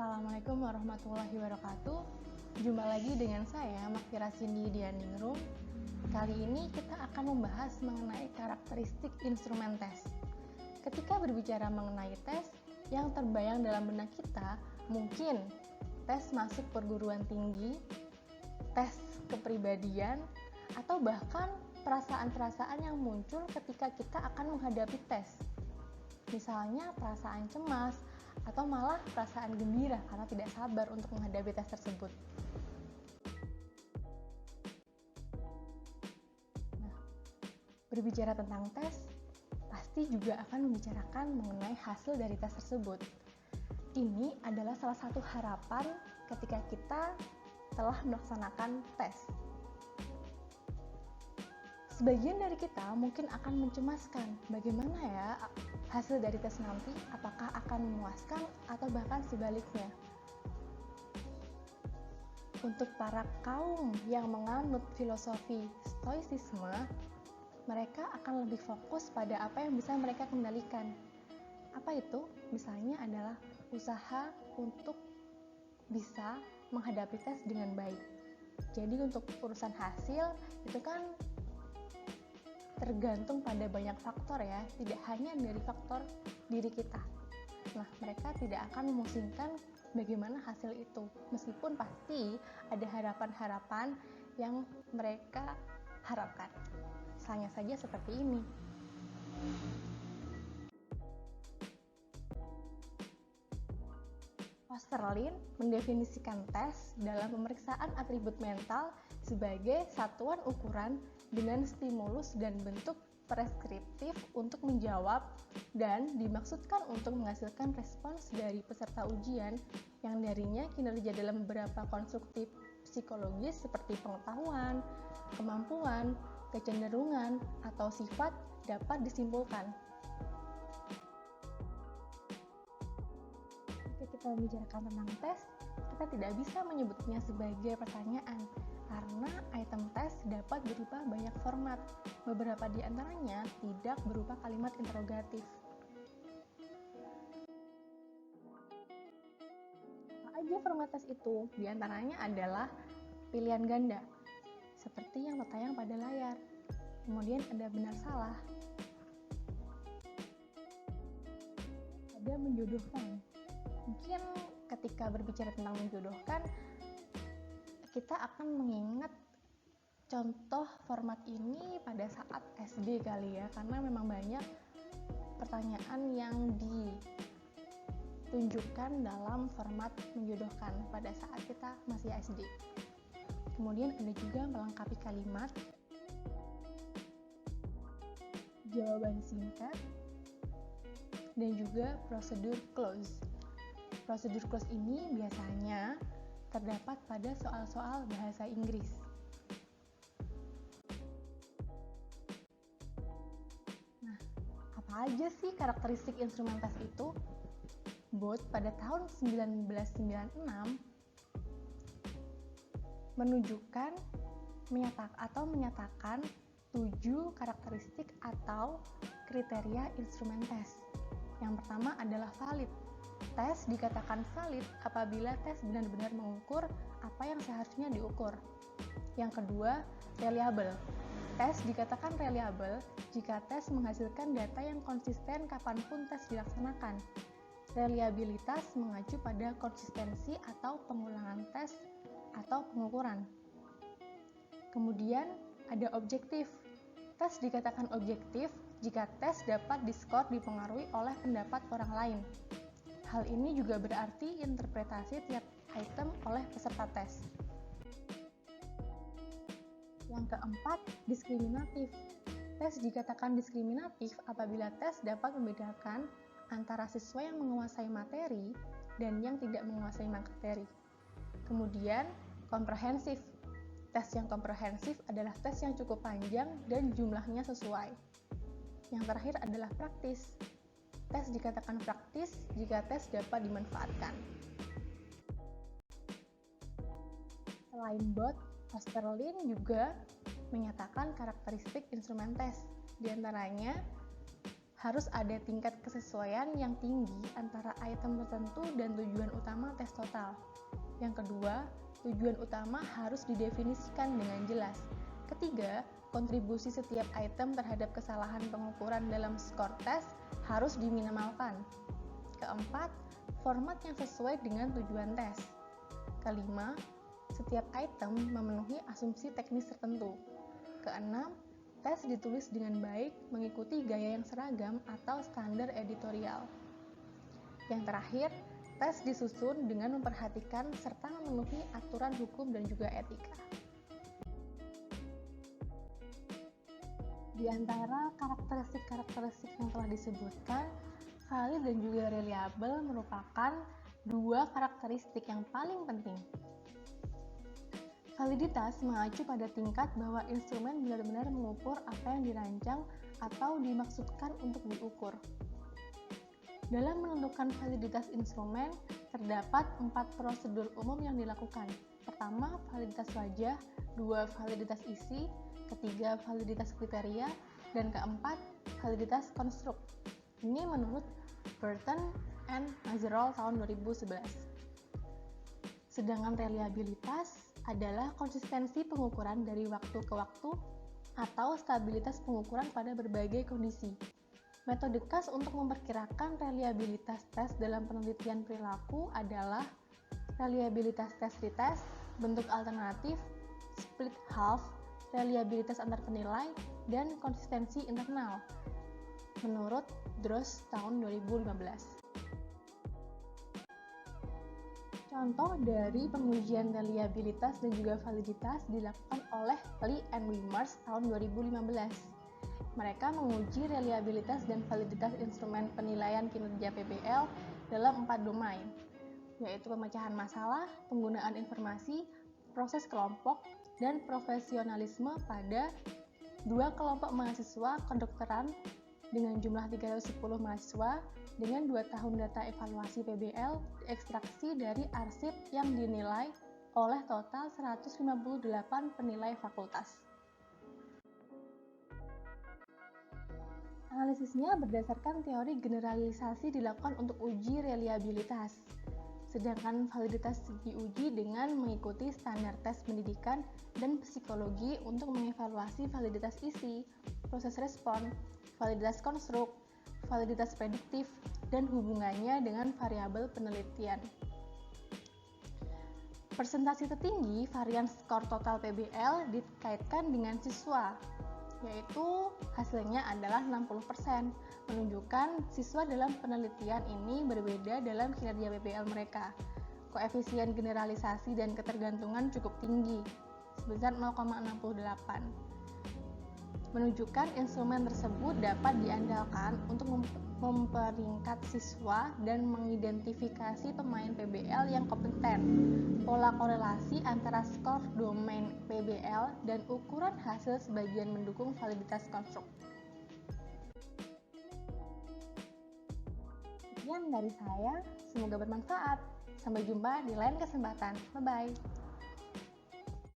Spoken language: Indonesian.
Assalamualaikum warahmatullahi wabarakatuh. Jumpa lagi dengan saya, Makfira Cindy di Ningrum. Kali ini kita akan membahas mengenai karakteristik instrumen tes. Ketika berbicara mengenai tes, yang terbayang dalam benak kita mungkin tes masuk perguruan tinggi, tes kepribadian, atau bahkan perasaan-perasaan yang muncul ketika kita akan menghadapi tes. Misalnya perasaan cemas, atau malah perasaan gembira karena tidak sabar untuk menghadapi tes tersebut. Nah, berbicara tentang tes, pasti juga akan membicarakan mengenai hasil dari tes tersebut. Ini adalah salah satu harapan ketika kita telah melaksanakan tes. Sebagian dari kita mungkin akan mencemaskan bagaimana ya hasil dari tes nanti, apakah akan memuaskan atau bahkan sebaliknya. Untuk para kaum yang menganut filosofi stoicisme, mereka akan lebih fokus pada apa yang bisa mereka kendalikan. Apa itu? Misalnya adalah usaha untuk bisa menghadapi tes dengan baik. Jadi untuk urusan hasil itu kan tergantung pada banyak faktor ya, tidak hanya dari faktor diri kita. Nah, mereka tidak akan memusingkan bagaimana hasil itu, meskipun pasti ada harapan-harapan yang mereka harapkan. Misalnya saja seperti ini. Oesterlin mendefinisikan tes dalam pemeriksaan atribut mental sebagai satuan ukuran dengan stimulus dan bentuk preskriptif untuk menjawab dan dimaksudkan untuk menghasilkan respons dari peserta ujian yang darinya kinerja dalam beberapa konstruktif psikologis seperti pengetahuan, kemampuan, kecenderungan, atau sifat dapat disimpulkan. Ketika kita membicarakan tentang tes, kita tidak bisa menyebutnya sebagai pertanyaan karena item tes dapat berupa banyak format. Beberapa di antaranya tidak berupa kalimat interrogatif. Apa aja format tes itu? Di antaranya adalah pilihan ganda, seperti yang tertayang pada layar. Kemudian ada benar salah. Ada menjodohkan. Mungkin ketika berbicara tentang menjodohkan, kita akan mengingat contoh format ini pada saat SD kali ya, karena memang banyak pertanyaan yang ditunjukkan dalam format menjodohkan pada saat kita masih SD. Kemudian ada juga melengkapi kalimat, jawaban singkat, dan juga prosedur close. Prosedur close ini biasanya terdapat pada soal-soal bahasa Inggris. Nah, apa aja sih karakteristik instrumen tes itu? Booth pada tahun 1996 menunjukkan menyatakan 7 karakteristik atau kriteria instrumen tes. Yang pertama adalah valid. Tes dikatakan valid apabila tes benar-benar mengukur apa yang seharusnya diukur. Yang kedua, reliable. Tes dikatakan reliable jika tes menghasilkan data yang konsisten kapanpun tes dilaksanakan. Reliabilitas mengacu pada konsistensi atau pengulangan tes atau pengukuran. Kemudian ada objektif. Tes dikatakan objektif jika tes dapat diskor dipengaruhi oleh pendapat orang lain. Hal ini juga berarti interpretasi tiap item oleh peserta tes. Yang keempat, diskriminatif. Tes dikatakan diskriminatif apabila tes dapat membedakan antara siswa yang menguasai materi dan yang tidak menguasai materi. Kemudian, komprehensif. Tes yang komprehensif adalah tes yang cukup panjang dan jumlahnya sesuai. Yang terakhir adalah praktis. Tes dikatakan praktis jika tes dapat dimanfaatkan. Selain Booth, Oesterlin juga menyatakan karakteristik instrumen tes. Di antaranya harus ada tingkat kesesuaian yang tinggi antara item tertentu dan tujuan utama tes total. Yang kedua, tujuan utama harus didefinisikan dengan jelas. Ketiga, kontribusi setiap item terhadap kesalahan pengukuran dalam skor tes harus diminimalkan. Keempat, format yang sesuai dengan tujuan tes. Kelima, setiap item memenuhi asumsi teknis tertentu. Keenam, tes ditulis dengan baik mengikuti gaya yang seragam atau standar editorial. Yang terakhir, tes disusun dengan memperhatikan serta memenuhi aturan hukum dan juga etika. Di antara karakteristik-karakteristik yang telah disebutkan, valid dan juga reliable merupakan dua karakteristik yang paling penting. Validitas mengacu pada tingkat bahwa instrumen benar-benar mengukur apa yang dirancang atau dimaksudkan untuk diukur. Dalam menentukan validitas instrumen, terdapat 4 prosedur umum yang dilakukan. Pertama, validitas wajah, 2, validitas isi, ketiga, validitas kriteria, dan keempat, validitas konstruk. Ini menurut Burton and Mazerol tahun 2011. Sedangkan reliabilitas adalah konsistensi pengukuran dari waktu ke waktu atau stabilitas pengukuran pada berbagai kondisi. Metode khas untuk memperkirakan reliabilitas tes dalam penelitian perilaku adalah reliabilitas tes retest, bentuk alternatif, split half, reliabilitas antar penilai, dan konsistensi internal. Menurut Droz tahun 2015. Contoh dari pengujian reliabilitas dan juga validitas dilakukan oleh Lee and Wimers tahun 2015. Mereka menguji reliabilitas dan validitas instrumen penilaian kinerja PBL dalam 4 domain, yaitu pemecahan masalah, penggunaan informasi, proses kelompok, dan profesionalisme pada 2 kelompok mahasiswa kedokteran dengan jumlah 310 mahasiswa dengan 2 tahun data evaluasi PBL diekstraksi dari arsip yang dinilai oleh total 158 penilai fakultas. Analisisnya berdasarkan teori generalisasi dilakukan untuk uji reliabilitas, sedangkan validitas diuji dengan mengikuti standar tes pendidikan dan psikologi untuk mengevaluasi validitas isi, proses respon, validitas konstruk, validitas prediktif, dan hubungannya dengan variabel penelitian. Persentase tertinggi varian skor total PBL dikaitkan dengan siswa, yaitu hasilnya adalah 60%, menunjukkan siswa dalam penelitian ini berbeda dalam kinerja PBL mereka. Koefisien generalisasi dan ketergantungan cukup tinggi, sebesar 0,68. Menunjukkan instrumen tersebut dapat diandalkan untuk memperingkat siswa dan mengidentifikasi pemain PBL yang kompeten. Pola korelasi antara skor domain PBL dan ukuran hasil sebagian mendukung validitas konstruk. Sekian dari saya, semoga bermanfaat. Sampai jumpa di lain kesempatan. Bye-bye.